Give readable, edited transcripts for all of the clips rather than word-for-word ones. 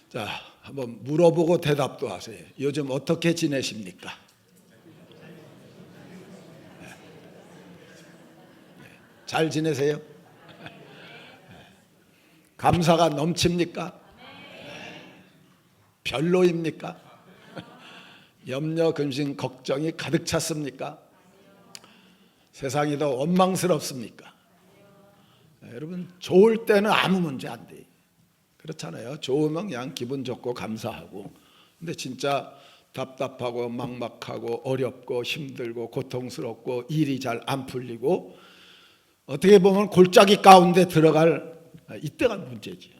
자, 한번 물어보고 대답도 하세요. 요즘 어떻게 지내십니까? 잘 지내세요? 감사가 넘칩니까? 별로입니까? 염려, 근심, 걱정이 가득 찼습니까? 세상이 더 원망스럽습니까? 여러분, 좋을 때는 아무 문제 안 돼. 그렇잖아요. 좋으면 그냥 기분 좋고 감사하고. 근데 진짜 답답하고 막막하고 어렵고 힘들고 고통스럽고 일이 잘 안 풀리고 어떻게 보면 골짜기 가운데 들어갈 이때가 문제지.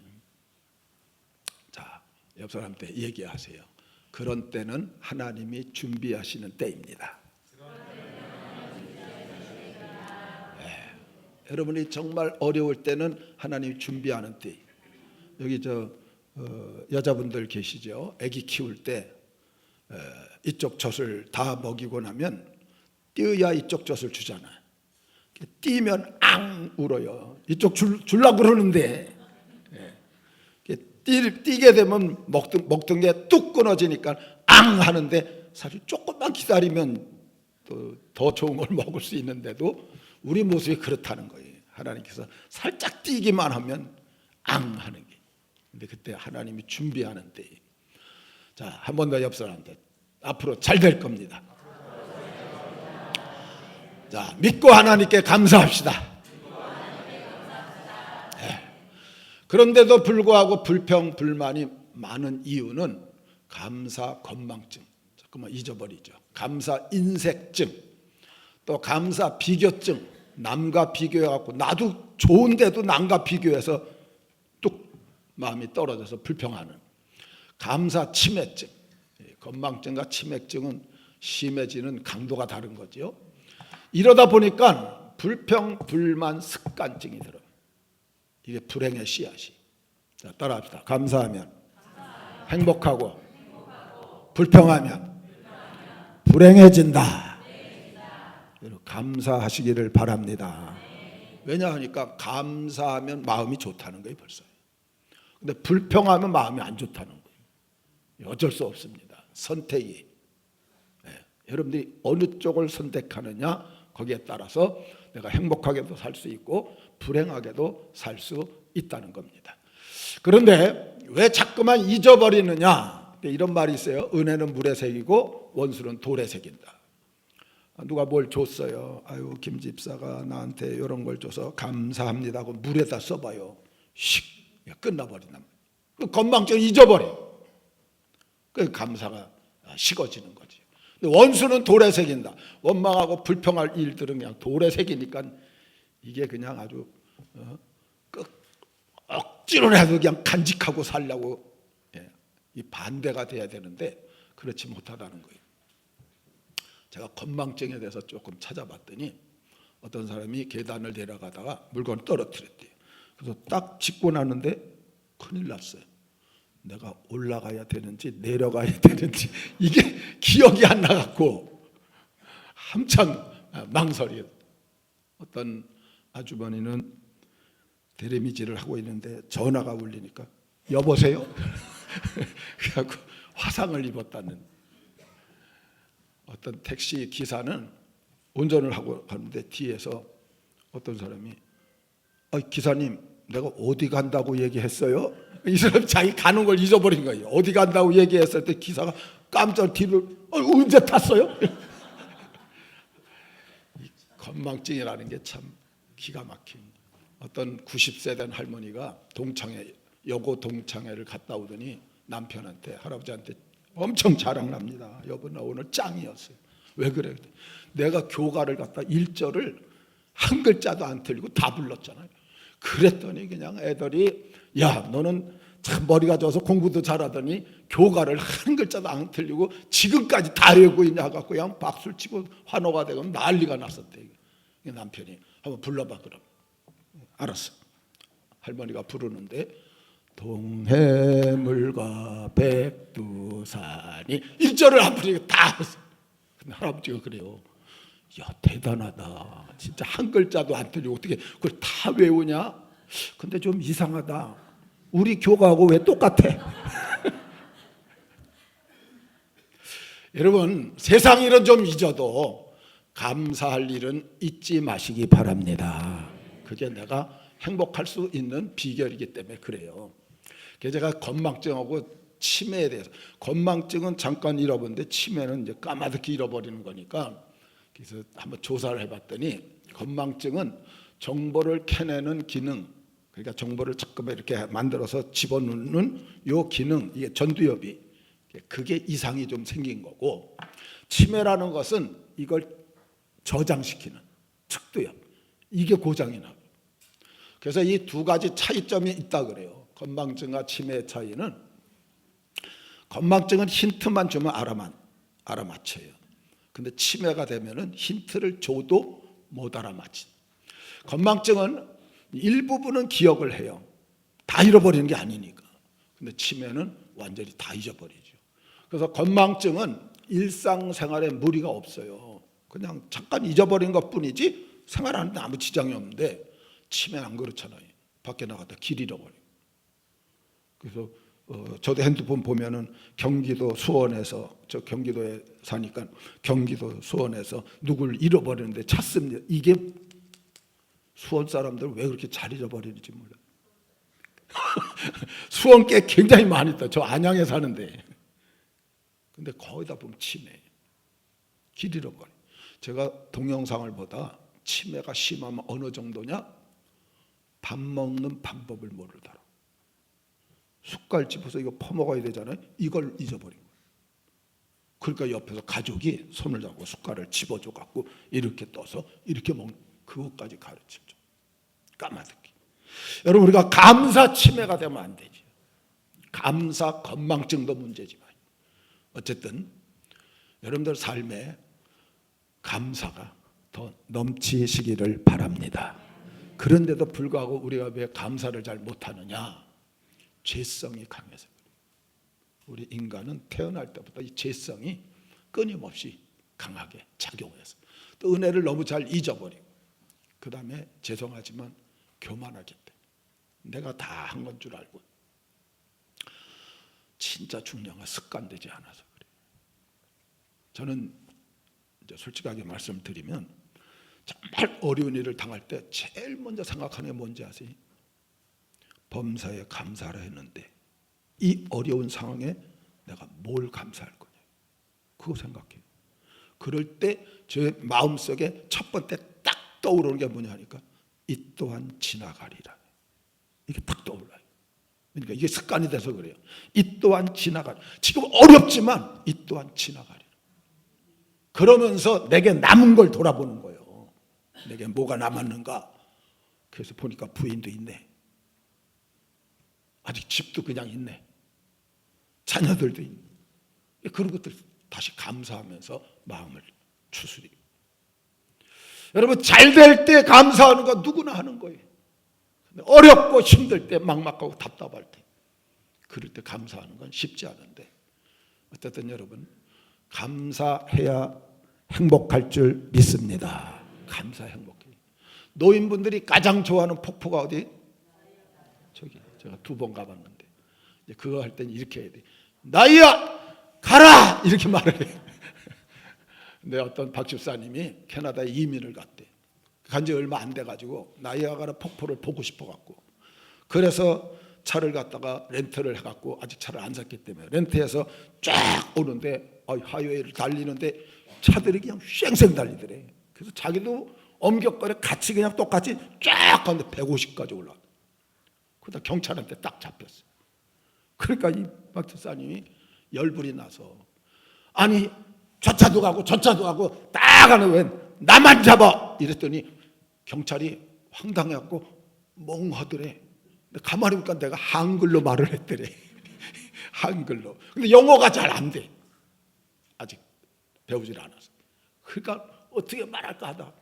자, 옆 사람한테 얘기하세요. 그런 때는 하나님이 준비하시는 때입니다. 여러분이 정말 어려울 때는 하나님이 준비하는 때. 여기 여자분들 계시죠? 아기 키울 때 이쪽 젖을 다 먹이고 나면 띄어야 이쪽 젖을 주잖아요. 띄면 앙 울어요. 이쪽 주려고 그러는데 띄게 되면 먹던 게 뚝 끊어지니까 앙 하는데 사실 조금만 기다리면 또 더 좋은 걸 먹을 수 있는데도 우리 모습이 그렇다는 거예요. 하나님께서 살짝 띄기만 하면 앙 하는 게. 근데 그때 하나님이 준비하는 때예요. 자, 한 번 더 옆 사람한테 앞으로 잘 될 겁니다. 자, 믿고 하나님께 감사합시다. 네. 그런데도 불구하고 불평, 불만이 많은 이유는 감사 건망증. 잠깐만 잊어버리죠. 감사 인색증, 또 감사 비교증. 남과 비교해갖고 나도 좋은데도 남과 비교해서 뚝 마음이 떨어져서 불평하는 감사 치매증. 건망증과 치매증은 심해지는 강도가 다른 거죠. 이러다 보니까 불평, 불만, 습관증이 들어요. 이게 불행의 씨앗이. 자, 따라합시다. 감사하면 행복하고 불평하면 불행해진다. 감사하시기를 바랍니다. 왜냐하니까 감사하면 마음이 좋다는 거예요, 벌써. 근데 불평하면 마음이 안 좋다는 거예요. 어쩔 수 없습니다. 선택이. 여러분들이 어느 쪽을 선택하느냐, 거기에 따라서 내가 행복하게도 살 수 있고 불행하게도 살 수 있다는 겁니다. 그런데 왜 자꾸만 잊어버리느냐? 이런 말이 있어요. 은혜는 물에 새기고 원수는 돌에 새긴다. 누가 뭘 줬어요. 아유, 김 집사가 나한테 이런 걸 줘서 감사합니다 하고 물에다 써봐요. 씩 끝나버린다. 그 건망증 잊어버려. 그 감사가 식어지는 거지. 원수는 돌에 새긴다. 원망하고 불평할 일들은 그냥 돌에 새기니까 이게 그냥 아주 억지로라도 그냥 간직하고 살려고 이 반대가 돼야 되는데 그렇지 못하다는 거예요. 제가 건망증에 대해서 조금 찾아봤더니 어떤 사람이 계단을 내려가다가 물건을 떨어뜨렸대요. 그래서 딱 짚고 나는데 큰일 났어요. 내가 올라가야 되는지 내려가야 되는지 이게 기억이 안 나갖고 한참 망설이에요. 어떤 아주머니는 대리미질을 하고 있는데 전화가 울리니까 여보세요? 그래갖고 화상을 입었다는. 어떤 택시 기사는 운전을 하고 가는데 뒤에서 어떤 사람이 기사님 내가 어디 간다고 얘기했어요? 이 사람이 자기 가는 걸 잊어버린 거예요. 어디 간다고 얘기했을 때 기사가 깜짝 뒤를 언제 탔어요? 이 건망증이라는 게 참 기가 막힌. 어떤 90세 된 할머니가 여고 동창회를 갔다 오더니 남편한테 할아버지한테 엄청 자랑납니다. 여보 나 오늘 짱이었어요. 왜 그래? 내가 교가를 갖다 1절을 한 글자도 안 틀리고 다 불렀잖아요. 그랬더니 그냥 애들이 야 너는 참 머리가 좋아서 공부도 잘하더니 교가를 한 글자도 안 틀리고 지금까지 다 외우고 있냐 갖고 그냥 박수를 치고 환호가 되고 난리가 났었대. 남편이 한번 불러봐 그럼. 알았어. 할머니가 부르는데 동해물과 백두산이 1절을 안 부르니까 다 했어. 근데 할아버지가 그래요. 야 대단하다. 진짜 한 글자도 안 틀리고 어떻게 그걸 다 외우냐? 근데 좀 이상하다. 우리 교가하고 왜 똑같아? 여러분, 세상 일은 좀 잊어도 감사할 일은 잊지 마시기 바랍니다. 그게 내가 행복할 수 있는 비결이기 때문에 그래요. 그래서 제가 건망증하고 치매에 대해서, 건망증은 잠깐 잃어버리는데 치매는 이제 까마득히 잃어버리는 거니까, 그래서 한번 조사를 해봤더니 건망증은 정보를 캐내는 기능, 그러니까 정보를 잠깐만 이렇게 만들어서 집어넣는 요 기능, 이게 전두엽이, 그게 이상이 좀 생긴 거고, 치매라는 것은 이걸 저장시키는 측두엽, 이게 고장이 나고. 그래서 이 두 가지 차이점이 있다 그래요. 건망증과 치매의 차이는, 건망증은 힌트만 주면 알아맞혀요. 근데 치매가 되면은 힌트를 줘도 못 알아맞힌. 건망증은 일부분은 기억을 해요. 다 잃어버리는 게 아니니까. 근데 치매는 완전히 다 잊어버리죠. 그래서 건망증은 일상생활에 무리가 없어요. 그냥 잠깐 잊어버린 것뿐이지 생활하는데 아무 지장이 없는데, 치매는 안 그렇잖아요. 밖에 나갔다 길 잃어버려요. 그래서 저도 핸드폰 보면은 경기도 수원에서, 저 경기도에 사니까 경기도 수원에서 누굴 잃어버리는데 찾습니다. 이게 수원 사람들 왜 그렇게 잘 잊어버리는지 몰라요. 수원 꽤 굉장히 많이 있다. 저 안양에 사는데. 근데 거의 다 보면 치매, 길 잃어버려. 제가 동영상을 보다 치매가 심하면 어느 정도냐? 밥 먹는 방법을 모르더라. 숟갈 집어서 이거 퍼먹어야 되잖아요. 이걸 잊어버린 거예요. 그러니까 옆에서 가족이 손을 잡고 숟갈을 집어줘 갖고 이렇게 떠서 이렇게 먹는, 그것까지 가르치죠. 까마득히. 여러분, 우리가 감사 치매가 되면 안 되죠. 감사 건망증도 문제지만 어쨌든 여러분들 삶에 감사가 더 넘치시기를 바랍니다. 그런데도 불구하고 우리가 왜 감사를 잘 못하느냐? 죄성이 강해서 그래요. 우리 인간은 태어날 때부터 이 죄성이 끊임없이 강하게 작용해서, 또 은혜를 너무 잘 잊어버리고, 그 다음에 죄송하지만 교만하기 때문에 내가 다 한 건 줄 알고, 진짜 중요한 건 습관되지 않아서 그래요. 저는 이제 솔직하게 말씀드리면 정말 어려운 일을 당할 때 제일 먼저 생각하는 게 뭔지 아세요? 범사에 감사를 했는데 이 어려운 상황에 내가 뭘 감사할 거냐, 그거 생각해요. 그럴 때 제 마음속에 첫 번째 딱 떠오르는 게 뭐냐 하니까, 이 또한 지나가리라. 이게 딱 떠올라요. 그러니까 이게 습관이 돼서 그래요. 이 또한 지나가리. 지금 어렵지만 이 또한 지나가리라. 그러면서 내게 남은 걸 돌아보는 거예요. 내게 뭐가 남았는가? 그래서 보니까 부인도 있네. 아직 집도 그냥 있네. 자녀들도 있네. 그런 것들 다시 감사하면서 마음을 추스리고. 여러분, 잘 될 때 감사하는 거 누구나 하는 거예요. 어렵고 힘들 때, 막막하고 답답할 때, 그럴 때 감사하는 건 쉽지 않은데, 어쨌든 여러분, 감사해야 행복할 줄 믿습니다. 감사 행복해. 노인분들이 가장 좋아하는 폭포가 어디? 저기 제가 2번 가봤는데, 이제 그거 할 때는 이렇게 해야 돼. 나이야 가라, 이렇게 말을 해요. 근데 어떤 박 집사님이 캐나다에 이민을 갔대. 간지 얼마 안 돼가지고 나이아가라 폭포를 보고 싶어갖고, 그래서 차를 갖다가 렌트를 해갖고, 아직 차를 안 샀기 때문에 렌트해서 쫙 오는데, 하이웨이를 달리는데 차들이 그냥 쌩쌩 달리더래. 그래서 자기도 엄격거려 같이 그냥 똑같이 쫙 가는데 150까지 올라가. 그러다 경찰한테 딱 잡혔어. 그러니까 이 박집사님이 열불이 나서, 아니 저 차도 가고 저 차도 가고 딱 가는 왜 나만 잡아? 이랬더니 경찰이 황당해갖고 멍하더래. 근데 가만히 보니까 내가 한글로 말을 했더래. 한글로. 근데 영어가 잘 안 돼. 아직 배우질 않아서. 그러니까 어떻게 말할까 하다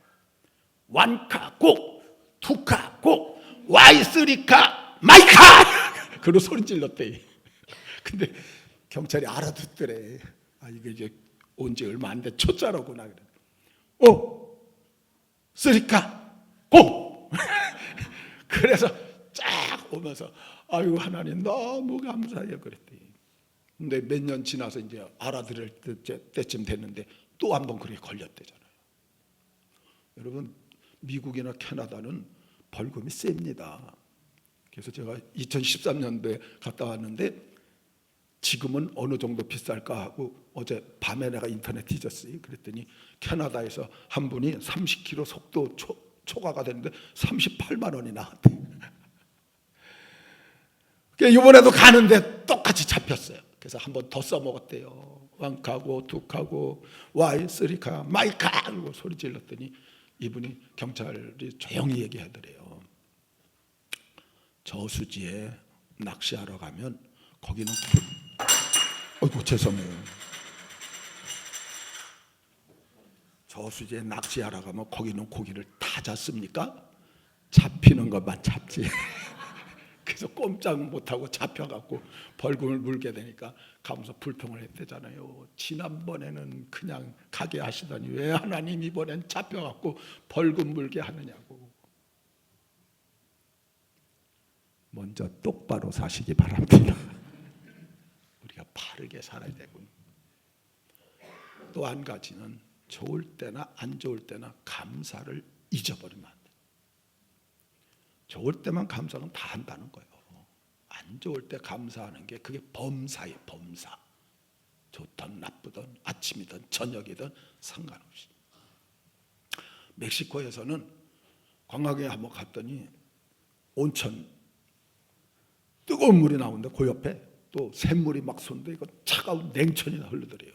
완카 고, 투카 고, Y3카 마이카 그런 소리 질렀대. 근데 경찰이 알아듣더래. 이게 이제 온 지 얼마 안 돼 초짜로구나. 그래. 쓰리카 고. 그래서 쫙 오면서 아유 하나님 너무 감사해요 그랬더니, 근데 몇 년 지나서 이제 알아들을 때쯤 됐는데 또 한 번 그렇게 걸렸대잖아요. 여러분, 미국이나 캐나다는 벌금이 셉니다. 그래서 제가 2013년도에 갔다 왔는데 지금은 어느 정도 비쌀까 하고 어제 밤에 내가 인터넷 뒤졌어요. 그랬더니 캐나다에서 한 분이 30km 속도 초과가 됐는데 38만 원이 나왔대. 이번에도 가는데 똑같이 잡혔어요. 그래서 한 번 더 써먹었대요. 왕카고 두카고 와이 쓰리카 마이카 하고 소리 질렀더니 이분이 경찰이 조용히 얘기하더래요. 저수지에 낚시하러 가면 거기는 어이구 죄송해요. 저수지에 낚시하러 가면 거기는 고기를 다 잡습니까? 잡히는 것만 잡지. 그래서 꼼짝 못하고 잡혀갖고 벌금을 물게 되니까 가면서 불평을 했대잖아요. 지난번에는 그냥 가게 하시더니 왜 하나님 이번엔 잡혀갖고 벌금 물게 하느냐고. 먼저 똑바로 사시기 바랍니다. 우리가 바르게 살아야 되고, 또 한 가지는 좋을 때나 안 좋을 때나 감사를 잊어버리면 안 돼. 좋을 때만 감사는 다 한다는 거예요. 안 좋을 때 감사하는 게 그게 범사예요. 범사. 좋든 나쁘든 아침이든 저녁이든 상관없이. 멕시코에서는 관광에 한번 갔더니 온천 뜨거운 물이 나오는데 그 옆에 또 샘물이 막 솟는데 이거 차가운 냉천이 흐르더래요.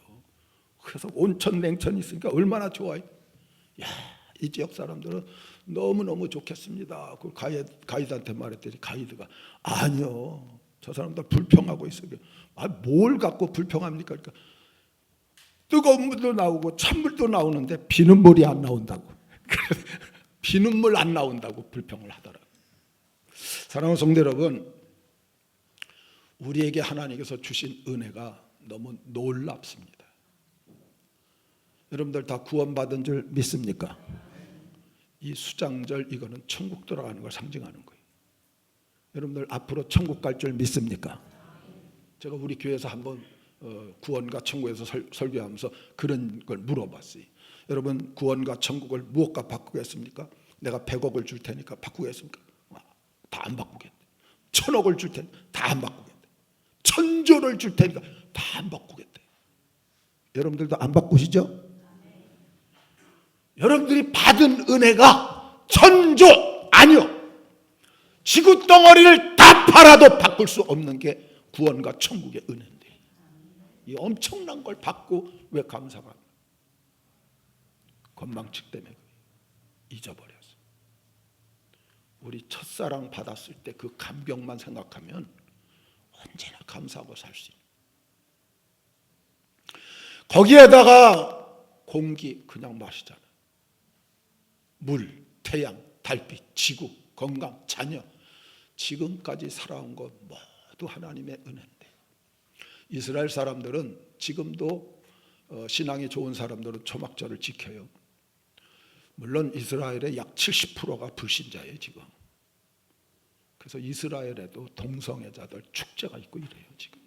그래서 온천 냉천이 있으니까 얼마나 좋아요. 야, 이 지역 사람들은 너무너무 좋겠습니다. 그 가이드한테 말했더니 가이드가 아니요, 저 사람들 불평하고 있어요. 뭘 갖고 불평합니까? 그러니까 뜨거운 물도 나오고 찬물도 나오는데 비눗물이 안 나온다고. 비눗물 안 나온다고 불평을 하더라고요. 사랑하는 성도 여러분, 우리에게 하나님께서 주신 은혜가 너무 놀랍습니다. 여러분들 다 구원받은 줄 믿습니까? 이 수장절 이거는 천국 들어가는 걸 상징하는 거예요. 여러분들 앞으로 천국 갈 줄 믿습니까? 제가 우리 교회에서 한번 구원과 천국에서 설교하면서 그런 걸 물어봤어요. 여러분, 구원과 천국을 무엇과 바꾸겠습니까? 내가 100억을 줄 테니까 바꾸겠습니까? 다 안 바꾸겠대. 1000억을 줄 테니까 다 안 바꾸겠대. 1000조를 줄 테니까 다 안 바꾸겠대. 여러분들도 안 바꾸시죠? 여러분들이 받은 은혜가 1000조 아니요, 지구 덩어리를 다 팔아도 바꿀 수 없는 게 구원과 천국의 은혜인데, 이 엄청난 걸 받고 왜 감사가? 건망측 때문에 잊어버렸어. 우리 첫사랑 받았을 때 그 감격만 생각하면 언제나 감사하고 살 수 있는. 거기에다가 공기 그냥 마시잖아. 물, 태양, 달빛, 지구, 건강, 자녀, 지금까지 살아온 것 모두 하나님의 은혜인데, 이스라엘 사람들은 지금도 신앙이 좋은 사람들은 초막절을 지켜요. 물론 이스라엘의 약 70%가 불신자예요 지금. 그래서 이스라엘에도 동성애자들 축제가 있고 이래요 지금.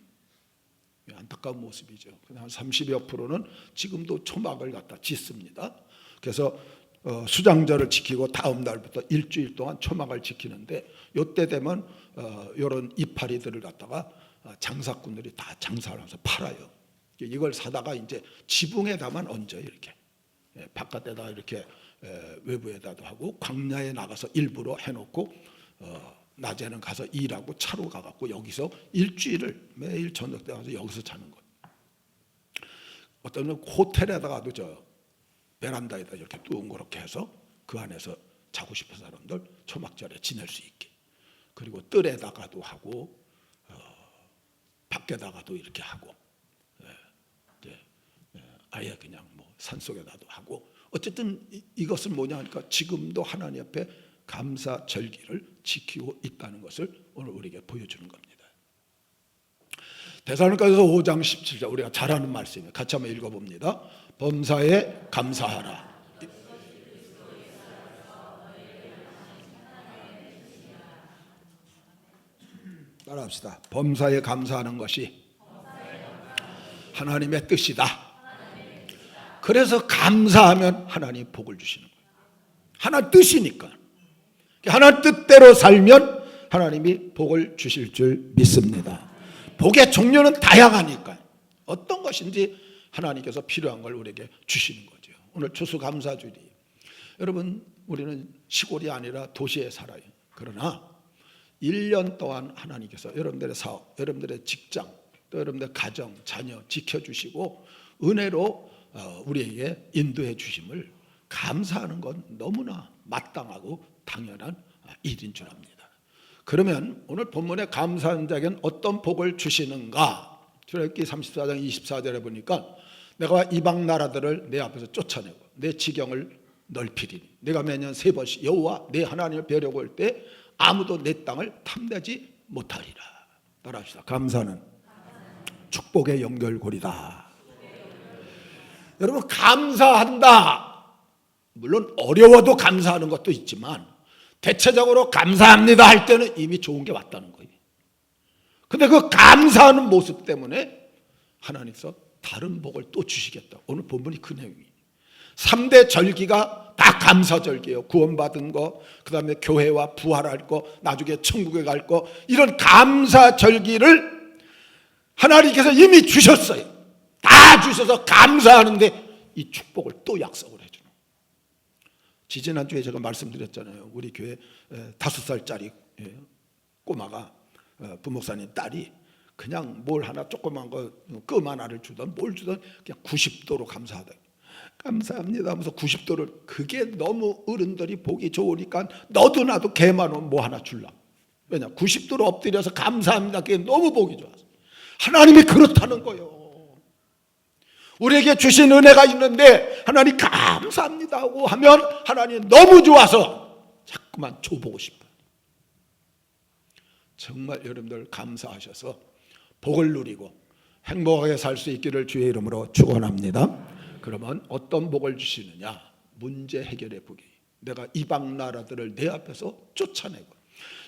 안타까운 모습이죠. 한 30여 프로는 지금도 초막을 갖다 짓습니다. 그래서 수장절을 지키고 다음 날부터 일주일 동안 초막을 지키는데, 이때 되면 이런 이파리들을 갖다가 장사꾼들이 다 장사를 하면서 팔아요. 이걸 사다가 이제 지붕에다만 얹어요. 이렇게 바깥에다 이렇게 외부에다도 하고, 광야에 나가서 일부러 해놓고 낮에는 가서 일하고 차로 가갖고 여기서 일주일을 매일 저녁 때 가서 여기서 자는 거예요. 어떤 호텔에다가도 저 베란다에다 이렇게 둥그렇게 해서 그 안에서 자고 싶은 사람들 초막절에 지낼 수 있게, 그리고 뜰에다가도 하고 밖에다가도 이렇게 하고, 아예 그냥 뭐 산속에다도 하고, 어쨌든 이것은 뭐냐 하니까 지금도 하나님 앞에 감사 절기를 지키고 있다는 것을 오늘 우리에게 보여주는 겁니다. 데살로니가서 5장 17절 우리가 잘 아는 말씀이에요. 같이 한번 읽어봅니다. 범사에 감사하라. 따라합시다. 범사에 감사하는 것이 하나님의 뜻이다. 그래서 감사하면 하나님 복을 주시는 거예요. 하나님 뜻이니까. 하나님 뜻대로 살면 하나님이 복을 주실 줄 믿습니다. 복의 종류는 다양하니까 어떤 것인지 하나님께서 필요한 걸 우리에게 주시는 거죠. 오늘 추수감사주일이, 여러분 우리는 시골이 아니라 도시에 살아요. 그러나 1년 동안 하나님께서 여러분들의 사업, 여러분들의 직장, 또 여러분들의 가정, 자녀 지켜주시고 은혜로 우리에게 인도해 주심을 감사하는 건 너무나 마땅하고 당연한 일인 줄 압니다. 그러면 오늘 본문의 감사한 자에게는 어떤 복을 주시는가? 출애굽기 34장 24절에 보니까 내가 이방 나라들을 내 앞에서 쫓아내고 내 지경을 넓히리니 내가 매년 3번씩 여호와 내 하나님을 뵈려고 할 때 아무도 내 땅을 탐내지 못하리라. 따라합시다. 감사는 축복의 연결고리다. 여러분, 감사한다. 물론 어려워도 감사하는 것도 있지만 대체적으로 감사합니다 할 때는 이미 좋은 게 왔다는 거예요. 근데 그 감사하는 모습 때문에 하나님께서 다른 복을 또 주시겠다. 오늘 본문이 그 내용이에요. 3대 절기가 다 감사절기예요. 구원받은 거, 그 다음에 교회와 부활할 거, 나중에 천국에 갈 거, 이런 감사절기를 하나님께서 이미 주셨어요. 다 주셔서 감사하는데 이 축복을 또 약속을 해주는. 지지난주에 제가 말씀드렸잖아요. 우리 교회 5살짜리 꼬마가 부목사님 딸이 그냥 뭘 하나 조그만 껌 하나를 주던 뭘 주던 그냥 90도로 감사하다. 감사합니다 하면서 90도를, 그게 너무 어른들이 보기 좋으니까 너도 나도 개만 오면 뭐 하나 줄라. 왜냐, 90도로 엎드려서 감사합니다, 그게 너무 보기 좋아서. 하나님이 그렇다는 거예요. 우리에게 주신 은혜가 있는데 하나님 감사합니다 하고 하면 하나님 너무 좋아서 자꾸만 줘보고 싶어요. 정말 여러분들 감사하셔서 복을 누리고 행복하게 살 수 있기를 주의 이름으로 축원합니다. 그러면 어떤 복을 주시느냐? 문제 해결의 복이. 내가 이방 나라들을 내 앞에서 쫓아내고,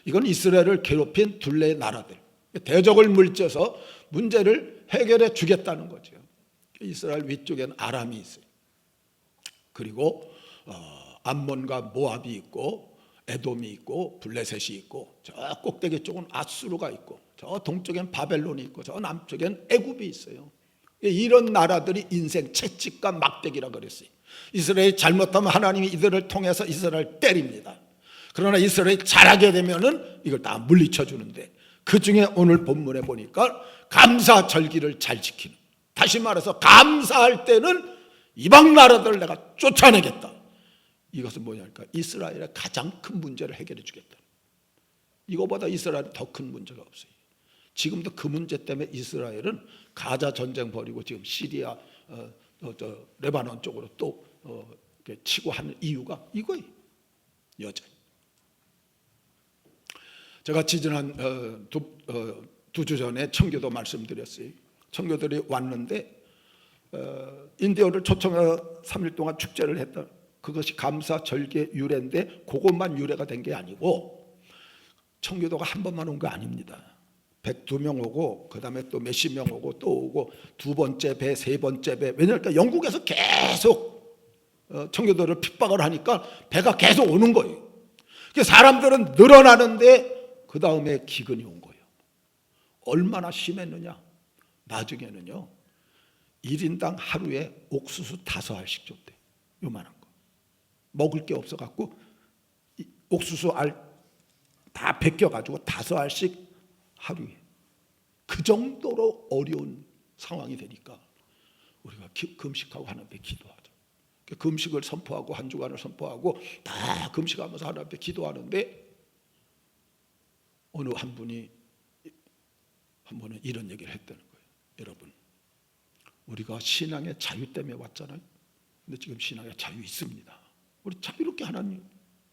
이건 이스라엘을 괴롭힌 둘레의 나라들, 대적을 물려서 문제를 해결해 주겠다는 거죠. 이스라엘 위쪽에는 아람이 있어요. 그리고 암몬과 모압이 있고 에돔이 있고 블레셋이 있고, 저 꼭대기 쪽은 아수르가 있고, 저 동쪽엔 바벨론이 있고, 저 남쪽엔 애굽이 있어요. 이런 나라들이 인생 채찍과 막대기라 그랬어요. 이스라엘이 잘못하면 하나님이 이들을 통해서 이스라엘을 때립니다. 그러나 이스라엘이 잘하게 되면은 이걸 다 물리쳐 주는데, 그 중에 오늘 본문에 보니까 감사 절기를 잘 지키는, 다시 말해서 감사할 때는 이방 나라들을 내가 쫓아내겠다. 이것은 뭐냐니까 이스라엘의 가장 큰 문제를 해결해 주겠다. 이거보다 이스라엘은 더 큰 문제가 없어요. 지금도 그 문제 때문에 이스라엘은 가자 전쟁 벌이고 지금 시리아, 레바논 쪽으로 또 치고 하는 이유가 이거예요. 여전히. 제가 지난 두 주 전에 청교도 말씀드렸어요. 청교들이 왔는데 인디언을 초청해서 3일 동안 축제를 했다. 그것이 감사 절기의 유래인데 그것만 유래가 된 게 아니고 청교도가 한 번만 온 거 아닙니다. 102명 오고, 그 다음에 또 몇십 명 오고, 또 오고, 두 번째 배, 세 번째 배. 왜냐하면 영국에서 계속 청교도를 핍박을 하니까 배가 계속 오는 거예요. 사람들은 늘어나는데 그 다음에 기근이 온 거예요. 얼마나 심했느냐? 나중에는요 1인당 하루에 옥수수 5알씩 줬대요. 요만한 거. 먹을 게 없어갖고 옥수수 알 다 벗겨가지고 5알씩 하루에. 그 정도로 어려운 상황이 되니까 우리가 금식하고 하나님께 기도하죠. 금식을 선포하고 한 주간을 선포하고 다 금식하면서 하나님께 기도하는데, 어느 한 분이 한 번은 이런 얘기를 했다는 거예요. 여러분, 우리가 신앙의 자유 때문에 왔잖아요. 근데 지금 신앙의 자유 있습니다. 우리 자유롭게 하나님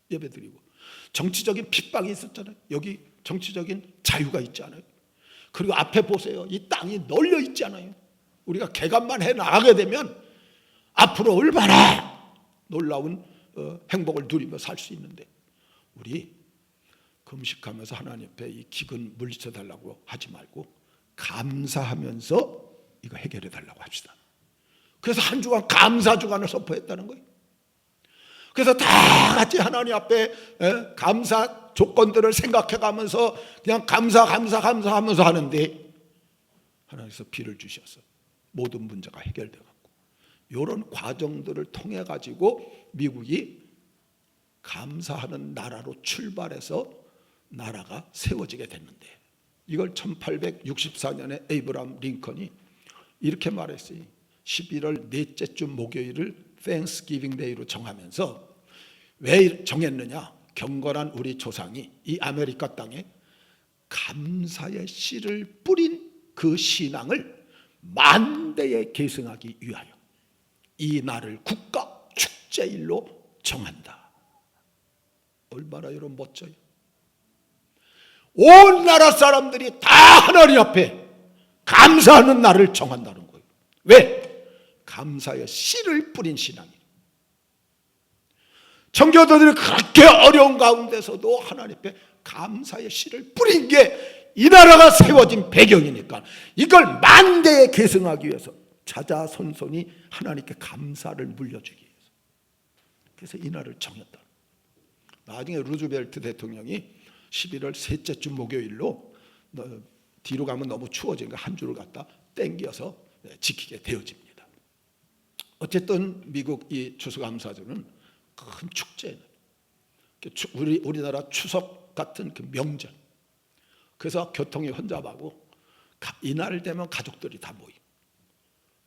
예배드리고, 정치적인 핍박이 있었잖아요. 여기 정치적인 자유가 있지 않아요? 그리고 앞에 보세요. 이 땅이 널려 있지 않아요? 우리가 개간만 해 나가게 되면 앞으로 얼마나 놀라운 행복을 누리며 살 수 있는데, 우리 금식하면서 하나님 앞에 이 기근 물리쳐 달라고 하지 말고 감사하면서 이거 해결해 달라고 합시다. 그래서 한 주간 감사 주간을 선포했다는 거예요. 그래서 다 같이 하나님 앞에 감사 조건들을 생각해가면서 그냥 감사하면서 하는데 하나님께서 비를 주셔서 모든 문제가 해결되고 이런 과정들을 통해 가지고 미국이 감사하는 나라로 출발해서 나라가 세워지게 됐는데 이걸 1864년에 에이브람 링컨이 이렇게 말했어요. 11월 넷째 주 목요일을 Thanksgiving Day로 정하면서 왜 정했느냐? 경건한 우리 조상이 이 아메리카 땅에 감사의 씨를 뿌린 그 신앙을 만대에 계승하기 위하여 이 날을 국가 축제일로 정한다. 얼마나 여러분 멋져요. 온 나라 사람들이 다 하나님 앞에 감사하는 날을 정한다는 거예요. 왜? 감사의 씨를 뿌린 신앙이에요. 청교도들이 그렇게 어려운 가운데서도 하나님 앞에 감사의 씨를 뿌린 게 이 나라가 세워진 배경이니까 이걸 만대에 계승하기 위해서 자자손손이 하나님께 감사를 물려주기 위해서 그래서 이 날을 정했다. 나중에 루즈벨트 대통령이 11월 셋째 주 목요일로 뒤로 가면 너무 추워지니까 한 주를 갖다 땡겨서 지키게 되어집니다. 어쨌든 미국 이 추수감사절은 큰 축제예요. 우리나라 추석 같은 그 명절. 그래서 교통이 혼잡하고 이날 되면 가족들이 다 모이고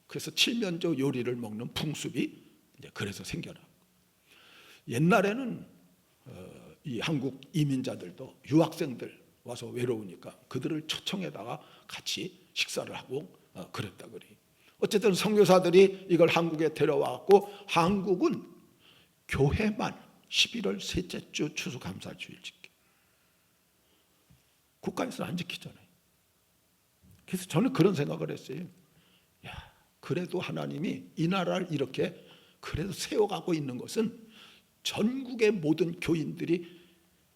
그래서 칠면조 요리를 먹는 풍습이 이제 그래서 생겨나고 옛날에는 이 한국 이민자들도 유학생들 와서 외로우니까 그들을 초청해다가 같이 식사를 하고 그랬다 그래. 어쨌든 선교사들이 이걸 한국에 데려와갖고 한국은 교회만 11월 셋째 주 추수감사주일 지켜. 국가에서는 안 지키잖아요. 그래서 저는 그런 생각을 했어요. 야, 그래도 하나님이 이 나라를 이렇게 그래도 세워가고 있는 것은 전국의 모든 교인들이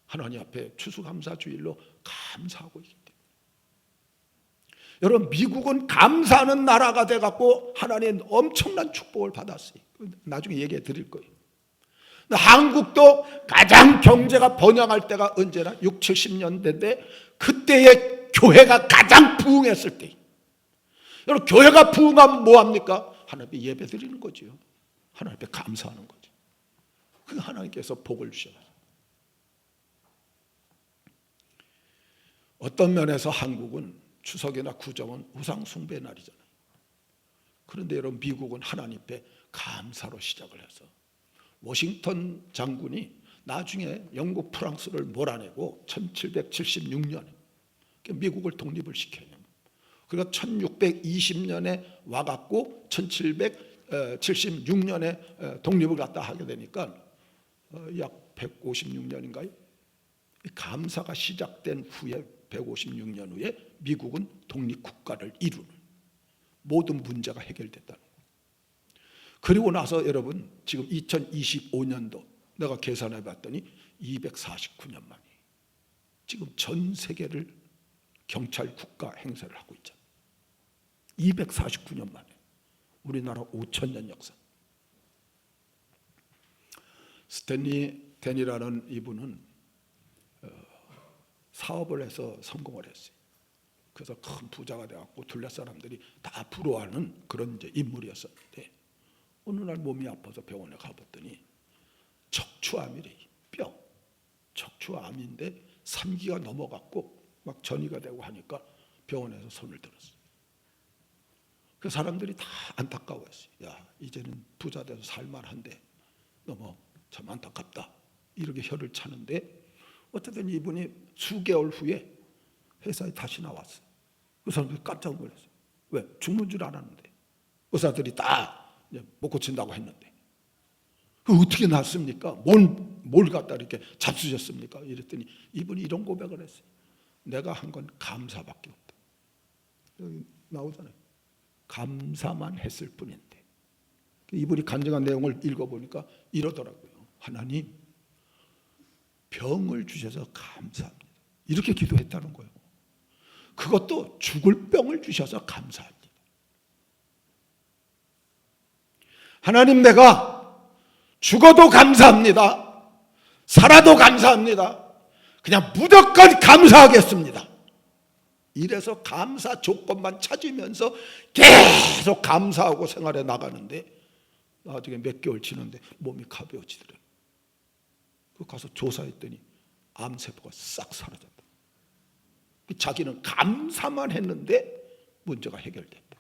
하나님 앞에 추수감사주일로 감사하고 있기 때문에. 여러분 미국은 감사하는 나라가 돼갖고 하나님의 엄청난 축복을 받았어요. 나중에 얘기해 드릴 거예요. 한국도 가장 경제가 번영할 때가 언제나 6, 70년대인데 그때의 교회가 가장 부흥했을 때 여러분 교회가 부흥하면 뭐합니까? 하나님께 예배 드리는 거죠. 하나님께 감사하는 거죠. 그 하나님께서 복을 주셔요. 어떤 면에서 한국은 추석이나 구정은 우상 숭배의 날이잖아요. 그런데 여러분 미국은 하나님 앞에 감사로 시작을 해서 워싱턴 장군이 나중에 영국 프랑스를 몰아내고 1776년에 미국을 독립을 시켜요. 그러니까 1620년에 와갖고 1776년에 독립을 갖다 하게 되니까 약 156년인가요? 감사가 시작된 후에 156년 후에 미국은 독립국가를 이루는 모든 문제가 해결됐다는 거예요. 그리고 나서 여러분 지금 2025년도 내가 계산해 봤더니 249년 만에 지금 전 세계를 경찰 국가 행세를 하고 있잖아요. 249년 만에 우리나라 5,000년 역사. 스탠리 댄이라는 이분은 사업을 해서 성공을 했어요. 그래서 큰 부자가 되었고 둘레 사람들이 다 부러워하는 그런 이제 인물이었었는데 어느 날 몸이 아파서 병원에 가봤더니 척추암이래. 뼈 척추암인데 3기가 넘어갔고 막 전이가 되고 하니까 병원에서 손을 들었어요. 그 사람들이 다 안타까워했어요. 야 이제는 부자 돼서 살만한데 너무 참 안타깝다. 이렇게 혀를 차는데 어쨌든 이분이 수개월 후에 회사에 다시 나왔어요. 그 사람들이 깜짝 놀랐어요. 왜? 죽는 줄 알았는데 의사들이 다 못 고친다고 했는데 어떻게 낫습니까? 뭘 갖다 이렇게 잡수셨습니까? 이랬더니 이분이 이런 고백을 했어요. 내가 한 건 감사밖에 없다. 여기 나오잖아요. 감사만 했을 뿐인데 이분이 간증한 내용을 읽어보니까 이러더라고요. 하나님 병을 주셔서 감사합니다. 이렇게 기도했다는 거예요. 그것도 죽을 병을 주셔서 감사합니다. 하나님, 내가 죽어도 감사합니다. 살아도 감사합니다. 그냥 무조건 감사하겠습니다. 이래서 감사 조건만 찾으면서 계속 감사하고 생활해 나가는데 나중에 몇 개월 지났는데 몸이 가벼워지더래요. 가서 조사했더니 암세포가 싹 사라졌다. 자기는 감사만 했는데 문제가 해결됐다.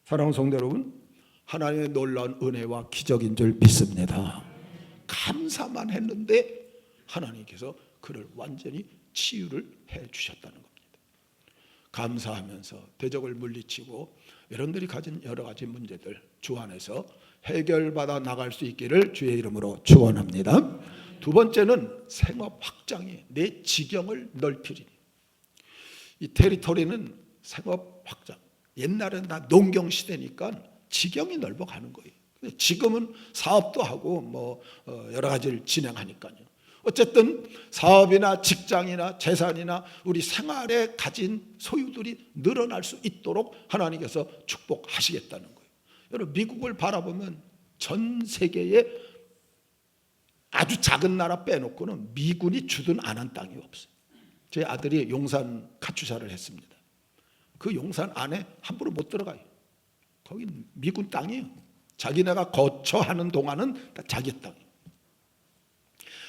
사랑하는 성도 여러분, 하나님의 놀라운 은혜와 기적인 줄 믿습니다. 감사만 했는데 하나님께서 그를 완전히 치유를 해 주셨다는 겁니다. 감사하면서 대적을 물리치고 여러분들이 가진 여러 가지 문제들 주 안에서 해결받아 나갈 수 있기를 주의 이름으로 축원합니다. 두 번째는 생업 확장이에요. 내 지경을 넓히리. 이 테리토리는 생업 확장. 옛날에는 다 농경 시대니까 지경이 넓어가는 거예요. 지금은 사업도 하고 뭐 여러 가지를 진행하니까요. 어쨌든 사업이나 직장이나 재산이나 우리 생활에 가진 소유들이 늘어날 수 있도록 하나님께서 축복하시겠다는 거예요. 여러분, 미국을 바라보면 전 세계에 아주 작은 나라 빼놓고는 미군이 주둔 안 한 땅이 없어요. 제 아들이 용산 카투사를 했습니다. 그 용산 안에 함부로 못 들어가요. 거긴 미군 땅이에요. 자기네가 거처하는 동안은 다 자기 땅이에요.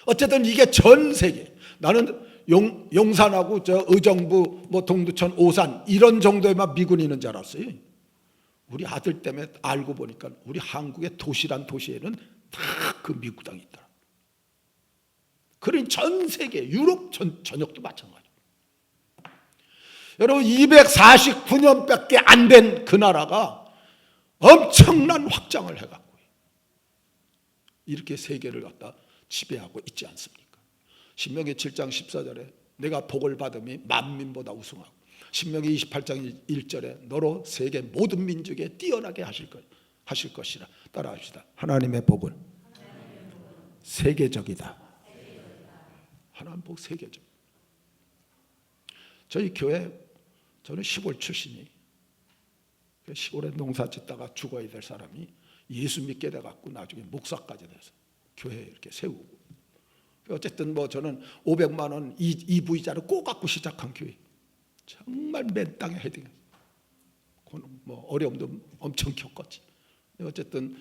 어쨌든 이게 전 세계, 나는 용산하고 저 의정부, 뭐 동두천, 오산 이런 정도에만 미군이 있는 줄 알았어요. 우리 아들 때문에 알고 보니까 우리 한국의 도시란 도시에는 다 그 미국 땅이 있더라. 그러니 전 세계, 유럽 전역도 마찬가지예요. 여러분, 249년밖에 안 된 그 나라가 엄청난 확장을 해갖고 이렇게 세계를 갖다 지배하고 있지 않습니까? 신명기 7장 14절에 내가 복을 받음이 만민보다 우승하고, 신명기 28장 1절에 너로 세계 모든 민족에 뛰어나게 하실 것이라. 따라합시다. 하나님의 복은 세계적이다. 하나님 복 세계적. 저희 교회, 저는 시골 출신이, 시골에 농사 짓다가 죽어야 될 사람이 예수 믿게 돼갖고 나중에 목사까지 돼서 교회 이렇게 세우고, 어쨌든 뭐 저는 500만 원 EV자를 꼭 갖고 시작한 교회. 정말 맨 땅에 헤딩했어요. 뭐 어려움도 엄청 겪었지. 어쨌든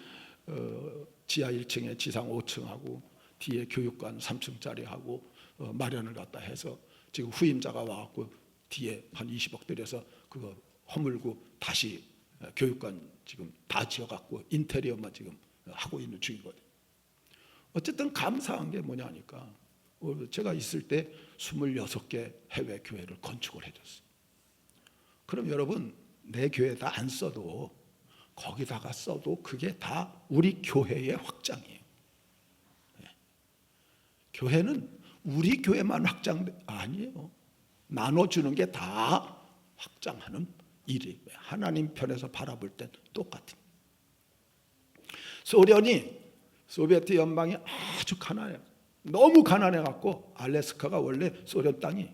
지하 1층에 지상 5층하고 뒤에 교육관 3층짜리 하고 마련을 갖다 해서 지금 후임자가 와갖고 뒤에 한 20억 들여서 그거 허물고 다시 교육관 지금 다 지어갖고 인테리어만 지금 하고 있는 중이거든요. 어쨌든 감사한 게 뭐냐 하니까 제가 있을 때 26개 해외 교회를 건축을 해줬어요. 그럼 여러분, 내 교회에다 안 써도 거기다가 써도 그게 다 우리 교회의 확장이에요. 교회는 우리 교회만 아니에요. 나눠주는 게 다 확장하는 일이 하나님 편에서 바라볼 땐 똑같은. 소비에트 연방이 아주 가난해요. 너무 가난해갖고 알래스카가 원래 소련 땅이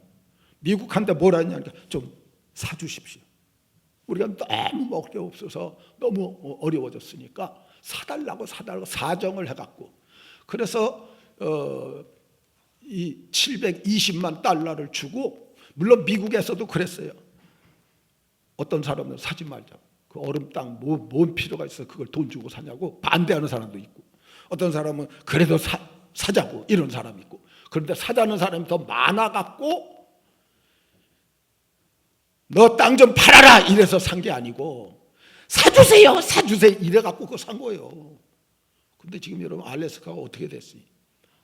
미국한테 뭐라 했냐니까 좀 사주십시오. 우리가 너무 먹을 게 없어서 너무 어려워졌으니까 사달라고 사정을 해갖고, 그래서 이 720만 달러를 주고, 물론 미국에서도 그랬어요. 어떤 사람은 사지 말자. 그 얼음 땅 뭔 필요가 있어 그걸 돈 주고 사냐고 반대하는 사람도 있고, 어떤 사람은 그래도 사자고 이런 사람이 있고. 그런데 사자는 사람이 더 많아갖고 너 땅 좀 팔아라 이래서 산 게 아니고 사주세요 이래갖고 그거 산 거예요. 근데 지금 여러분, 알래스카가 어떻게 됐어요?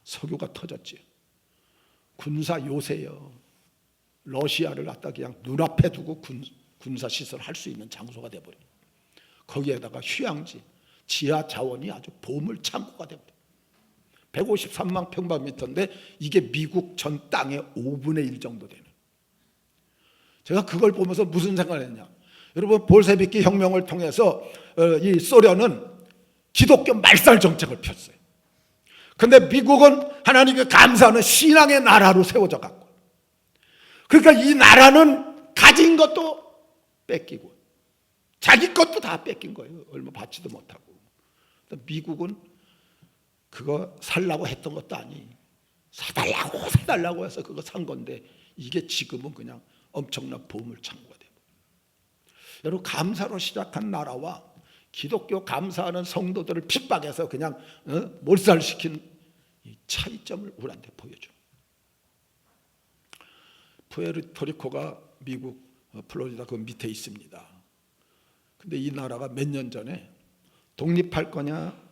석유가 터졌지. 군사 요새요. 러시아를 갖다 그냥 눈앞에 두고 군사 시설 할 수 있는 장소가 돼버려요. 거기에다가 휴양지, 지하 자원이 아주 보물 창고가 돼버려요. 153만 평방미터인데 이게 미국 전 땅의 5분의 1 정도 되는. 제가 그걸 보면서 무슨 생각을 했냐. 여러분, 볼셰비키 혁명을 통해서 이 소련은 기독교 말살 정책을 폈어요. 근데 미국은 하나님께 감사하는 신앙의 나라로 세워져 갔고, 그러니까 이 나라는 가진 것도 뺏기고 자기 것도 다 뺏긴 거예요. 얼마 받지도 못하고. 미국은 그거 살라고 했던 것도 아니. 사달라고 해서 그거 산 건데 이게 지금은 그냥 엄청난 보물 창고가 되고. 여러분, 감사로 시작한 나라와 기독교 감사하는 성도들을 핍박해서 그냥 몰살시킨 이 차이점을 우리한테 보여줘. 푸에르토리코가 미국 플로리다 그 밑에 있습니다. 근데 이 나라가 몇 년 전에 독립할 거냐,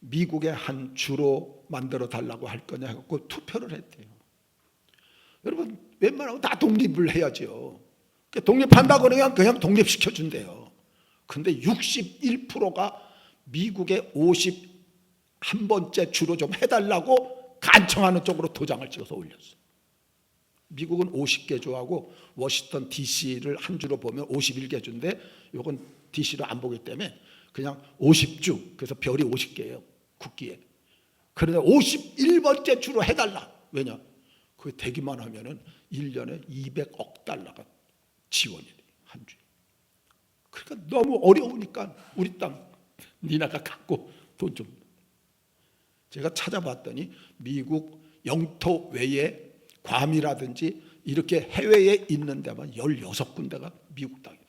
미국의 한 주로 만들어 달라고 할 거냐 해갖고 투표를 했대요. 여러분, 웬만하면 다 독립을 해야죠. 독립한다고 그냥 독립시켜 준대요. 근데 61%가 미국의 51번째 주로 좀 해달라고 간청하는 쪽으로 도장을 찍어서 올렸어. 미국은 50개 주하고 워싱턴 DC를 한 주로 보면 51개 주인데 이건 DC를 안 보기 때문에 그냥 50주, 그래서 별이 50개예요, 국기에. 그런데 51번째 주로 해달라. 왜냐? 그게 되기만 하면은 1년에 200억 달러가 지원이 돼, 한 주에. 그러니까 너무 어려우니까 우리 땅 니나가 갖고 돈 좀. 제가 찾아봤더니 미국 영토 외에 괌이라든지 이렇게 해외에 있는 데만 16군데가 미국 땅이에요.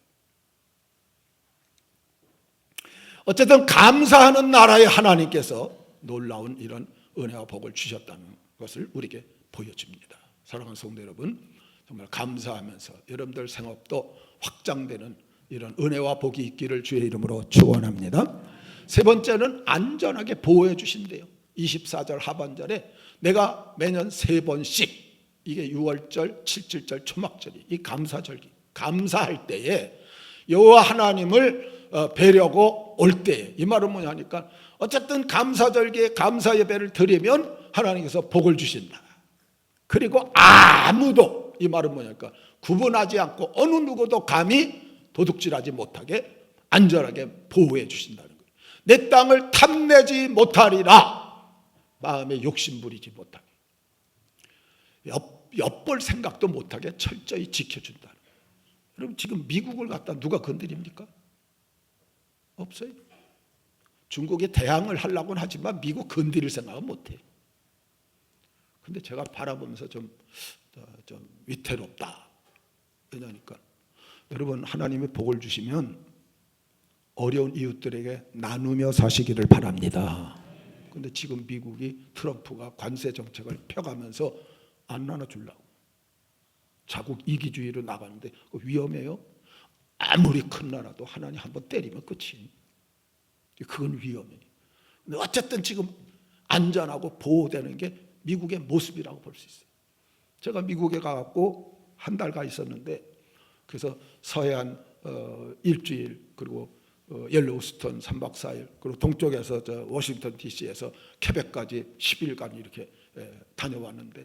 어쨌든 감사하는 나라의 하나님께서 놀라운 이런 은혜와 복을 주셨다는 것을 우리에게 보여줍니다. 사랑하는 성도 여러분, 정말 감사하면서 여러분들 생업도 확장되는 이런 은혜와 복이 있기를 주의 이름으로 축원합니다. 세 번째는 안전하게 보호해 주신대요. 24절 하반절에 내가 매년 3번씩, 이게 6월절, 7.7절, 초막절이 이 감사절기, 감사할 때에 여호와 하나님을 뵈려고 올 때에, 이 말은 뭐냐니까 어쨌든 감사절기에 감사 예배를 드리면 하나님께서 복을 주신다. 그리고 아무도, 이 말은 뭐냐니까 구분하지 않고 어느 누구도 감히 도둑질하지 못하게 안전하게 보호해 주신다는 거예요. 내 땅을 탐내지 못하리라. 마음에 욕심 부리지 못하게, 엿볼 생각도 못하게 철저히 지켜준다는 거예요. 여러분, 지금 미국을 갖다 누가 건드립니까? 없어요. 중국에 대항을 하려고는 하지만 미국 건드릴 생각은 못해요. 근데 제가 바라보면서 좀 위태롭다. 왜냐니까 여러분, 하나님이 복을 주시면 어려운 이웃들에게 나누며 사시기를 바랍니다. 근데 지금 미국이 트럼프가 관세 정책을 펴가면서 안 나눠주려고 자국 이기주의로 나가는데 위험해요. 아무리 큰 나라도 하나님 한번 때리면 끝이에요. 그건 위험해요. 근데 어쨌든 지금 안전하고 보호되는 게 미국의 모습이라고 볼 수 있어요. 제가 미국에 가갖고 한 달 가 있었는데, 그래서 서해안 일주일, 그리고 옐로우스톤 3박 4일, 그리고 동쪽에서 워싱턴 DC에서 퀘벡까지 10일간 이렇게 다녀왔는데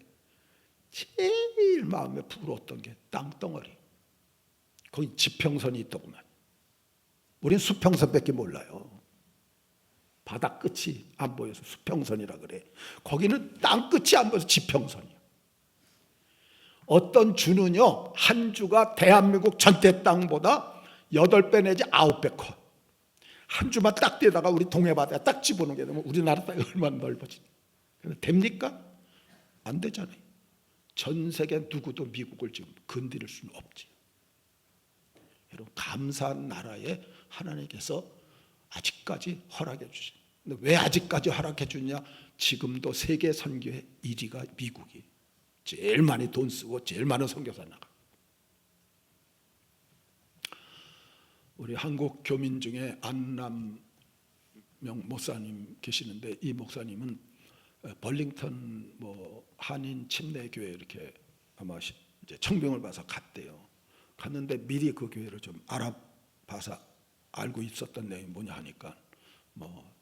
제일 마음에 부러웠던 게 땅덩어리. 거기 지평선이 있더구만. 우린 수평선밖에 몰라요. 바다 끝이 안 보여서 수평선이라 그래. 거기는 땅 끝이 안 보여서 지평선이야. 어떤 주는요, 한 주가 대한민국 전체 땅보다 8배 내지 9배 커. 한 주만 딱 떼다가 우리 동해바다에 딱 집어넣게 되면 우리나라 땅이 얼마나 넓어지냐. 됩니까? 안 되잖아요. 전 세계 누구도 미국을 지금 건드릴 수는 없지. 여러분, 감사한 나라에 하나님께서 아직까지 허락해 주신. 근데 왜 아직까지 허락해 주냐? 지금도 세계 선교의 1위가 미국이 제일 많이 돈 쓰고 제일 많은 선교사 나가. 우리 한국 교민 중에 안남명 목사님 계시는데, 이 목사님은 벌링턴 한인 침례교회 이렇게 아마 이제 청빙을 봐서 갔대요. 갔는데 미리 그 교회를 좀 알아봐서 알고 있었던 내용이 뭐냐 하니까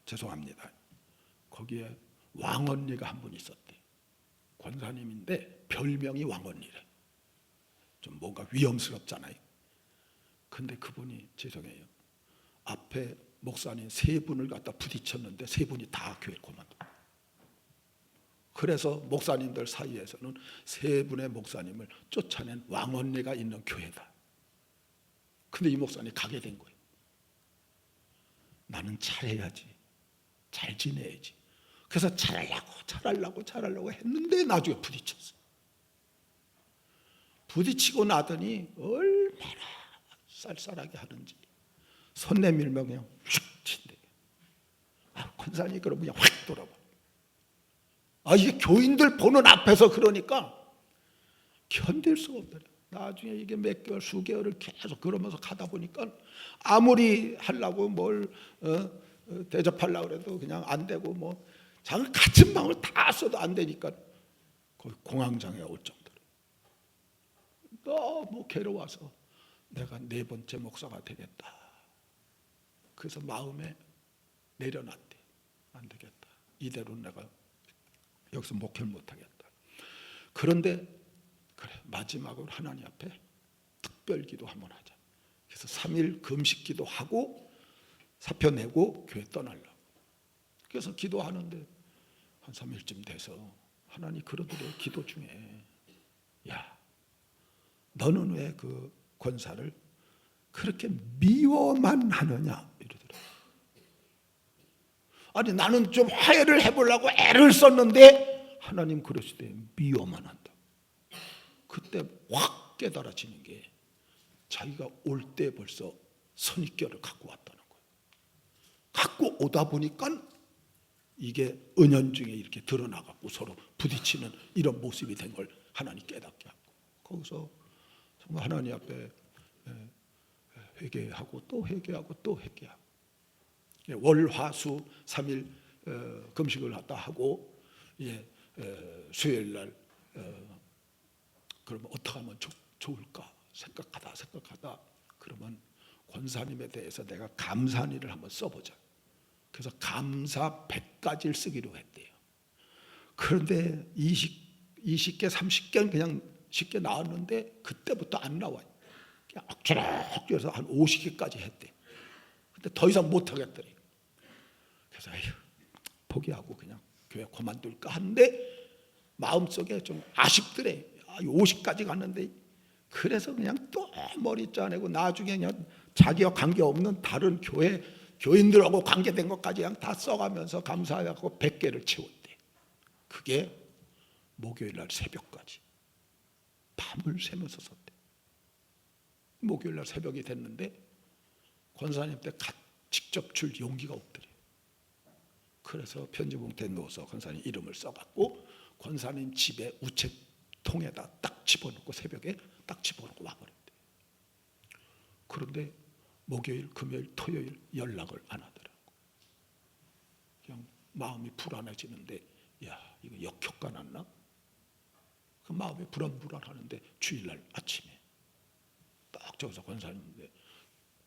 죄송합니다. 거기에 왕언니가 한 분 있었대. 권사님인데 별명이 왕언니래. 좀 뭔가 위험스럽잖아요. 근데 그분이 죄송해요. 앞에 목사님 3분을 갖다 부딪혔는데 3분이 다 교회 그만둬. 그래서 목사님들 사이에서는 3분의 목사님을 쫓아낸 왕언니가 있는 교회다. 근데 이 목사님이 가게 된 거예요. 나는 잘해야지. 잘 지내야지. 그래서 잘하려고 했는데 나중에 부딪혔어. 부딪히고 나더니 얼마나 쌀쌀하게 하는지 손 내밀면 그냥 휙 친대. 권사님 그러면 그냥 확 돌아봐. 이게 교인들 보는 앞에서 그러니까 견딜 수가 없더래. 나중에 이게 몇 개월, 수개월을 계속 그러면서 가다 보니까 아무리 하려고 뭘 대접하려고 그래도 그냥 안 되고 뭐 자기 같은 마음을 다 써도 안 되니까 거의 공황장애 올 정도로 너무 괴로워서 내가 4번째 목사가 되겠다. 그래서 마음에 내려놨대. 안 되겠다. 이대로 내가 여기서 목회를 못하겠다. 그런데 그래, 마지막으로 하나님 앞에 특별기도 한번 하자. 그래서 3일 금식기도 하고 사표 내고 교회 떠나려고. 그래서 기도하는데 한 3일쯤 돼서 하나님 그러더래. 기도 중에 야, 너는 왜 그 권사를 그렇게 미워만 하느냐 이러더래. 아니 나는 좀 화해를 해보려고 애를 썼는데 하나님 그러시대. 미워만 한다. 그때 확 깨달아지는 게 자기가 올 때 벌써 선입견을 갖고 왔다는 거예요. 갖고 오다 보니까 이게 은연중에 이렇게 드러나갖고 서로 부딪히는 이런 모습이 된 걸 하나님 깨닫게 하고 거기서 정말 하나님 앞에 회개하고 또 회개하고 또 회개하고 월, 화, 수 3일 금식을 갖다 하고 수요일 날 그러면 어떻게 하면 좋을까 생각하다 그러면 권사님에 대해서 내가 감사한일을 한번 써보자. 그래서 감사 100가지를 쓰기로 했대요. 그런데 20개 30개는 그냥 쉽게 나왔는데 그때부터 안 나와요. 그냥 억지로 한 50개까지 했대. 근데 더 이상 못하겠더래. 그래서 포기하고 그냥 교회 그만둘까 하는데 마음속에 좀 아쉽더래. 50까지 갔는데 그래서 그냥 또 머리 짜내고 나중에 그냥 자기와 관계없는 다른 교인들하고 관계된 것까지 그냥 다 써가면서 감사하고 100개를 채웠대. 그게 목요일 날 새벽까지 밤을 새면서 썼대. 목요일 날 새벽이 됐는데 권사님 때 직접 줄 용기가 없더래. 그래서 편지봉투에 넣어서 권사님 이름을 써갖고 권사님 집에 우체통에다 딱 집어넣고 새벽에 딱 집어넣고 와버렸대. 그런데 목요일, 금요일, 토요일 연락을 안 하더라고. 그냥 마음이 불안해지는데 야 이거 역효과 났나? 그 마음이 불안하는데 주일날 아침에 딱 저기서 권사님인데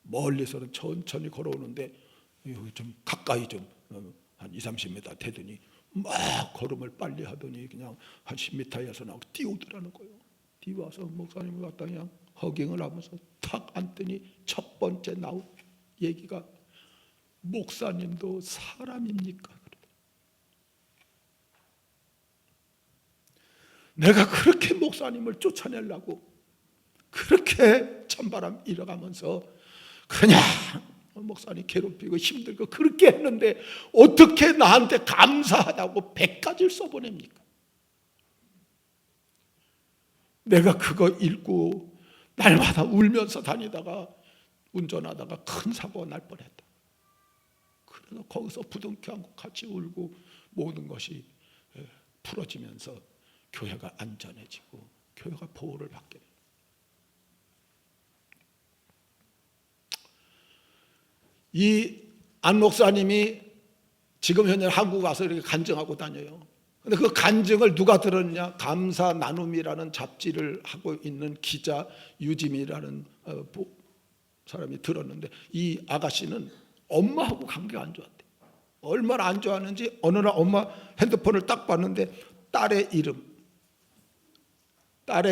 멀리서는 천천히 걸어오는데 좀 가까이 좀 한 20-30m 되더니 막 걸음을 빨리 하더니 그냥 한 10m에서 나오고 뛰어오더라는 거예요. 뛰어와서 목사님을 갖다 그냥 허깅을 하면서 탁 앉더니 첫 번째 나온 얘기가 목사님도 사람입니까? 내가 그렇게 목사님을 쫓아내려고 그렇게 찬바람 일어가면서 그냥 목사님 괴롭히고 힘들고 그렇게 했는데 어떻게 나한테 감사하다고 100가지를 써보냅니까? 내가 그거 읽고 날마다 울면서 다니다가 운전하다가 큰 사고가 날 뻔했다. 그래서 거기서 부둥켜 안고 같이 울고 모든 것이 풀어지면서 교회가 안전해지고 교회가 보호를 받게 돼요. 이 안 목사님이 지금 현재 한국 와서 이렇게 간증하고 다녀요. 근데 그 간증을 누가 들었냐? 감사 나눔이라는 잡지를 하고 있는 기자 유짐이라는 사람이 들었는데 이 아가씨는 엄마하고 관계가 안 좋았대. 얼마나 안 좋았는지 어느 날 엄마 핸드폰을 딱 봤는데 딸의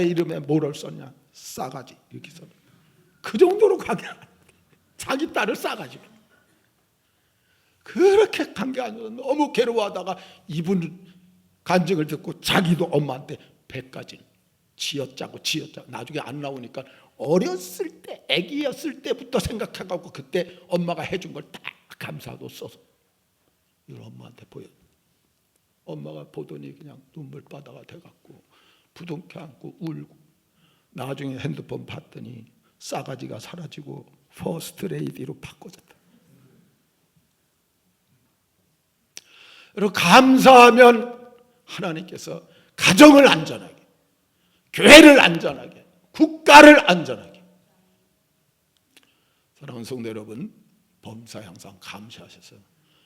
이름에 뭐를 썼냐? 싸가지 이렇게 썼. 그 정도로 관계가 자기 딸을 싸가지고 그렇게 관계 안 좋아서 너무 괴로워하다가 이분 간증을 듣고 자기도 엄마한테 100가지 지어짜고 나중에 안 나오니까 어렸을 때 아기였을 때부터 생각해갖고 그때 엄마가 해준 걸 다 감사하고 써서 이걸 엄마한테 보여. 엄마가 보더니 그냥 눈물바다가 돼갖고 부둥켜 안고 울고, 나중에 핸드폰 봤더니 싸가지가 사라지고 퍼스트 레이디로 바꿔졌다. 여러분, 감사하면 하나님께서 가정을 안전하게, 교회를 안전하게, 국가를 안전하게. 사랑하는 성도 여러분, 범사에 항상 감사하셔서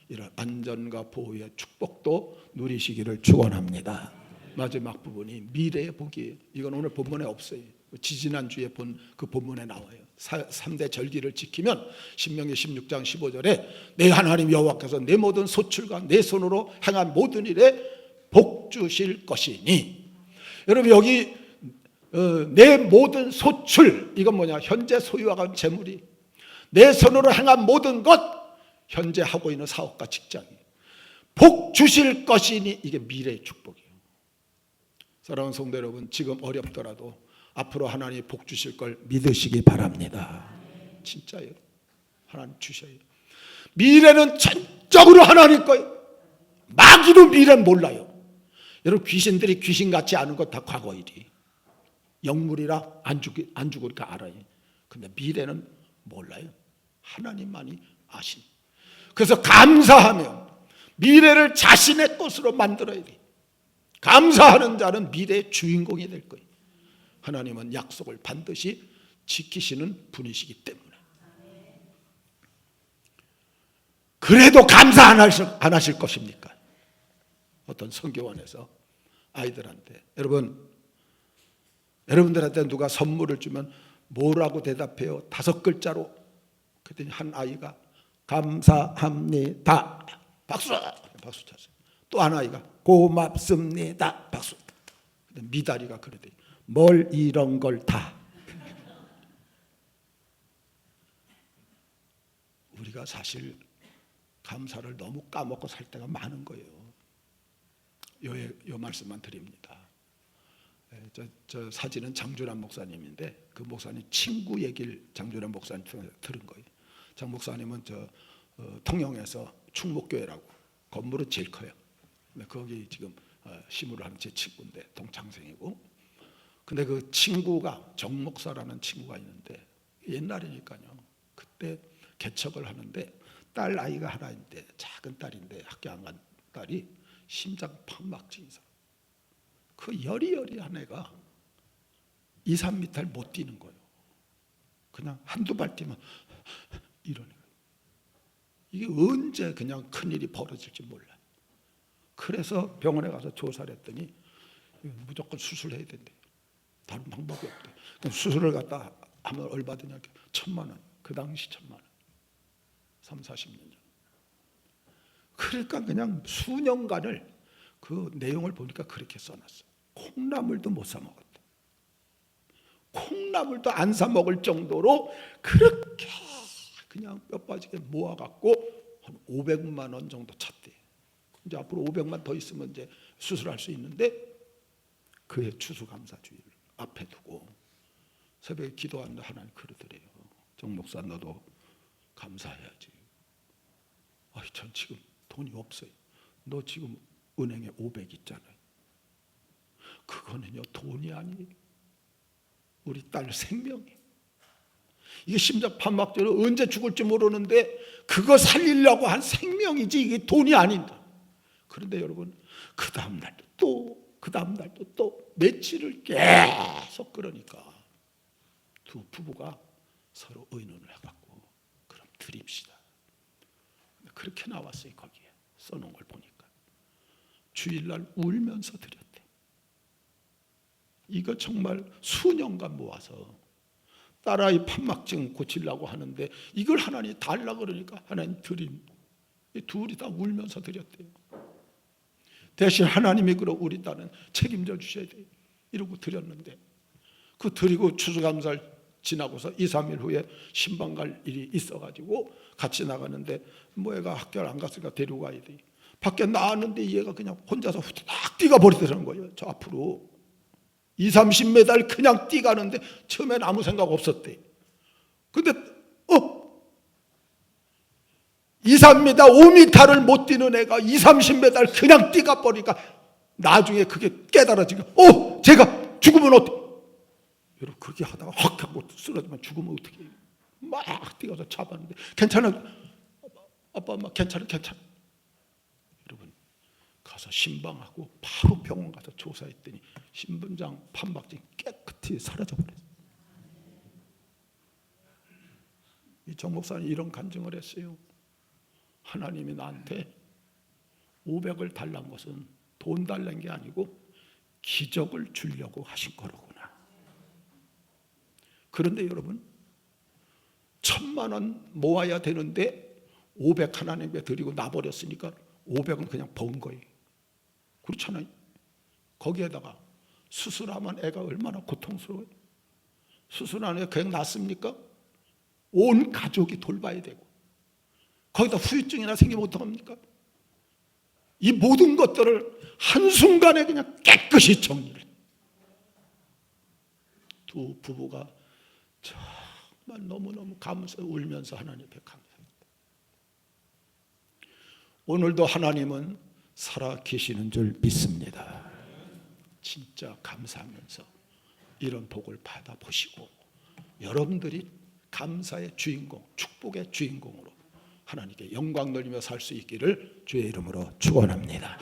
이런 안전과 보호의 축복도 누리시기를 축원합니다. 마지막 부분이 미래의 복이에요. 이건 오늘 본문에 없어요. 지지난주에 본 그 본문에 나와요. 3대 절기를 지키면 신명기 16장 15절에 내 하나님 여호와께서 내 모든 소출과 내 손으로 행한 모든 일에 복 주실 것이니. 여러분, 여기 내 모든 소출, 이건 뭐냐? 현재 소유하는 재물이, 내 손으로 행한 모든 것, 현재 하고 있는 사업과 직장이 복 주실 것이니, 이게 미래의 축복이에요. 사랑하는 성도 여러분, 지금 어렵더라도 앞으로 하나님이 복 주실 걸 믿으시기 바랍니다. 진짜요. 하나님 주셔요. 미래는 전적으로 하나님 거예요. 마귀도 미래는 몰라요. 여러분, 귀신들이 귀신 같지 않은 것 다 과거 일이. 영물이라 안 죽으니까 알아요. 근데 미래는 몰라요. 하나님만이 아신. 그래서 감사하며 미래를 자신의 것으로 만들어야 돼. 감사하는 자는 미래의 주인공이 될 거예요. 하나님은 약속을 반드시 지키시는 분이시기 때문에. 그래도 감사 안 하실 것입니까? 어떤 성교원에서 아이들한테, 여러분들한테 누가 선물을 주면 뭐라고 대답해요? 5글자로. 그랬더니 한 아이가 감사합니다. 박수 쳤어요. 또 한 아이가 고맙습니다. 박수. 미다리가 그러대. 뭘 이런 걸 다. 우리가 사실 감사를 너무 까먹고 살 때가 많은 거예요. 요 말씀만 드립니다. 저 사진은 장준환 목사님인데, 그 목사님 친구 얘기를 장준환 목사님 들은 거예요. 장 목사님은 통영에서 충목교회라고, 건물은 제일 커요. 근데 거기 지금 시무를 하는 제 친구인데, 동창생이고. 근데 그 친구가 정 목사라는 친구가 있는데, 옛날이니까요. 그때 개척을 하는데 딸 아이가 하나 있는데, 작은 딸인데 학교 안 간 딸이 심장 판막증이서 그 여리여리한 애가 2, 3미터를 못 뛰는 거예요. 그냥 한두 발 뛰면 이러는 거예요. 이게 언제 그냥 큰일이 벌어질지 몰라요. 그래서 병원에 가서 조사를 했더니 무조건 수술해야 된대요. 다른 방법이 없대요. 수술을 갖다 하면 얼마 드냐? 1,000만 원. 그 당시 1,000만 원. 3, 40년 전. 그러니까 그냥 수년간을 그 내용을 보니까 그렇게 써놨어요. 콩나물도 못 사 먹었대. 콩나물도 안 사 먹을 정도로 그렇게 그냥 뼈 빠지게 모아갖고 한 500만 원 정도 찼대. 이제 앞으로 500만 더 있으면 이제 수술할 수 있는데, 그의 추수감사주의를 앞에 두고 새벽에 기도하는데 하나님 그러더래요. 정 목사, 너도 감사해야지. 전 지금 돈이 없어요. 너 지금 은행에 500 있잖아요. 그거는요, 돈이 아니에요. 우리 딸 생명이에요. 이게 심장 판막제로 언제 죽을지 모르는데 그거 살리려고 한 생명이지, 이게 돈이 아닌다. 그런데 여러분, 그 다음 날도 또, 그 다음 날도 또 며칠을 계속 그러니까 두 부부가 서로 의논을 해갖고, 그럼 드립시다. 그렇게 나왔어요. 거기에 써놓은 걸 보니까 주일날 울면서 드렸대. 이거 정말 수년간 모아서 딸아이 판막증 고치려고 하는데 이걸 하나님 달라고 그러니까 하나님 드림. 둘이 다 울면서 드렸대요. 대신 하나님이 그러 우리 딸은 책임져 주셔야 돼요. 이러고 드렸는데, 그 드리고 추수감사를 지나고서 2, 3일 후에 신방 갈 일이 있어가지고 같이 나가는데, 뭐 애가 학교를 안 갔으니까 데리고 가야 돼. 밖에 나왔는데 얘가 그냥 혼자서 후딱 뛰가 버리더라는 거예요. 저 앞으로 2, 30m 그냥 뛰가는데 처음엔 아무 생각 없었대. 근데 2, 3m, 5m를 못 뛰는 애가 2, 30m를 그냥 뛰가 버리니까 나중에 그게 깨달아지고 제가 죽으면 어떡해? 여러분 그렇게 하다가 확 하고 쓰러지면 죽으면 어떻게 해요? 막 뛰어서 잡았는데 괜찮아? 아빠 엄마 괜찮아? 여러분 가서 신방하고 바로 병원 가서 조사했더니 신분장 판박증이 깨끗이 사라져버렸어요. 이 정 목사님 이런 간증을 했어요. 하나님이 나한테 500을 달란 것은 돈 달란 게 아니고 기적을 주려고 하신 거로구나. 그런데 여러분 1000만 원 모아야 되는데 500 하나님께 드리고 놔버렸으니까 500은 그냥 번 거예요. 그렇잖아요. 거기에다가 수술하면 애가 얼마나 고통스러워요. 수술하는 애 그냥 낫습니까? 온 가족이 돌봐야 되고 거기다 후유증이나 생기면 어떡합니까? 이 모든 것들을 한순간에 그냥 깨끗이 정리를. 두 부부가 정말 너무너무 감사 울면서 하나님 앞에 감사합니다. 오늘도 하나님은 살아 계시는 줄 믿습니다. 진짜 감사하면서 이런 복을 받아보시고 여러분들이 감사의 주인공, 축복의 주인공으로 하나님께 영광 돌리며 살 수 있기를 주의 이름으로 축원합니다.